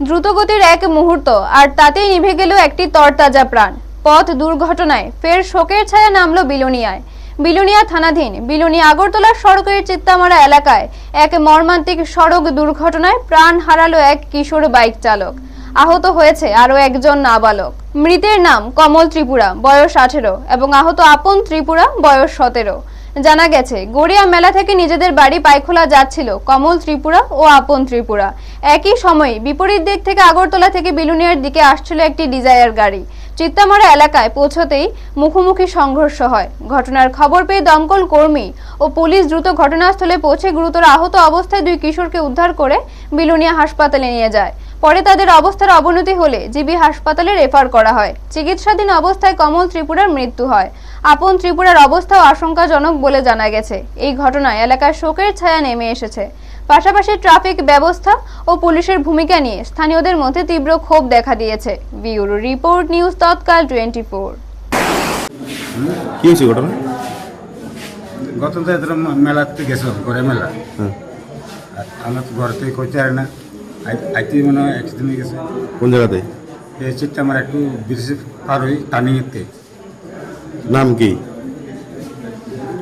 দ্রুতগতির এক মুহূর্ত আর তাতেই নিভে গেল একটি তরতাজা প্রাণ। পথ দুর্ঘটনায় ফের শোকের ছায়া নামলো বিলোনিয়ায়। বিলোনিয়া থানাধীন বিলোনিয়া আগরতলা সড়কের চিত্তামারা এলাকায় এক মর্মান্তিক সড়ক দুর্ঘটনায় প্রাণ হারালো এক কিশোর বাইক চালক। আহত হয়েছে আরো একজন নাবালক। মৃতের নাম কমল ত্রিপুরা, বয়স 18 এবং আহত আপন ত্রিপুরা, বয়স 17। জানা গেছে, গড়িয়া মেলা থেকে নিজেদের বাড়ি পাইখোলা যাচ্ছিল কমল ত্রিপুরা ও আপন ত্রিপুরা। একই সময়ে বিপরীত দিক থেকে আগরতলা থেকে বিলোনিয়ার দিকে আসছিল একটি ডিজায়ার গাড়ি। চিত্তামারা এলাকায় পৌঁছতেই মুখোমুখি সংঘর্ষ হয়। ঘটনার খবর পেয়ে দমকল কর্মী ও পুলিশ দ্রুত ঘটনাস্থলে পৌঁছে গুরুতর আহত অবস্থায় দুই কিশোরকে উদ্ধার করে বিলোনিয়া হাসপাতালে নিয়ে যায়। পরে তাদের অবস্থার অবনতি হলে জিবি হাসপাতালে রেফার করা হয়। চিকিৎসাধীন অবস্থায় কমল ত্রিপুরার মৃত্যু হয়। আপন ত্রিপুরার অবস্থাও আশঙ্কাজনক বলে জানা গেছে। এই ঘটনায় এলাকায় শোকের ছায়া নেমে এসেছে। পাশাপাশি ট্রাফিক ব্যবস্থা ও পুলিশের ভূমিকা নিয়ে স্থানীয়দের মধ্যে তীব্র ক্ষোভ দেখা দিয়েছে। ব্যুরো রিপোর্ট, নিউজ তৎকাল 24। কি হয়েছে ঘটনা? গত তো এদের মেলাতে গেছিলাম, ঘরে মেলা। আমরা তো ঘর থেকে করতে পারি না, আইতে মনে হয় অ্যাক্সিডেন্ট হয়ে গেছে। কোন জায়গাতে? এই চিটটা আমার একটু ব্রিজে পার হই, টার্নিংয়েতে। নাম কি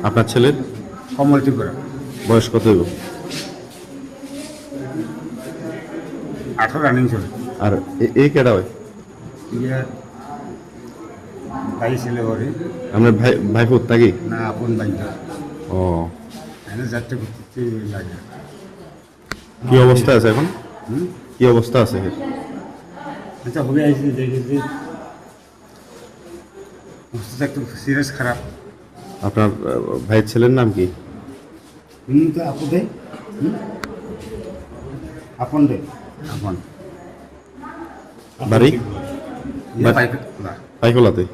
আপনার ছেলের? কমল ত্রিপুরা। বয়স কত হইব? 18 রানিং চলে। আর এই কেডা হয়? ইয়ার ভাই ছেলে ঘরে আপনার ভাইফোর নাকি? না, আপন ভাই না। ও, এনে যাচ্ছে ঘুরতে লাগে। কি অবস্থা আছে এখন? হুম, কি অবস্থা আছে? আচ্ছা হবে আইসি দেখি যে অবস্থা একটু সিরিয়াস খারাপ। আপনার ভাইয়ের ছেলের নাম কি? তো আপন দেয়, আপন দেয়, আপন বাড়ি? ইয়া পাইক পাইকোলাতে।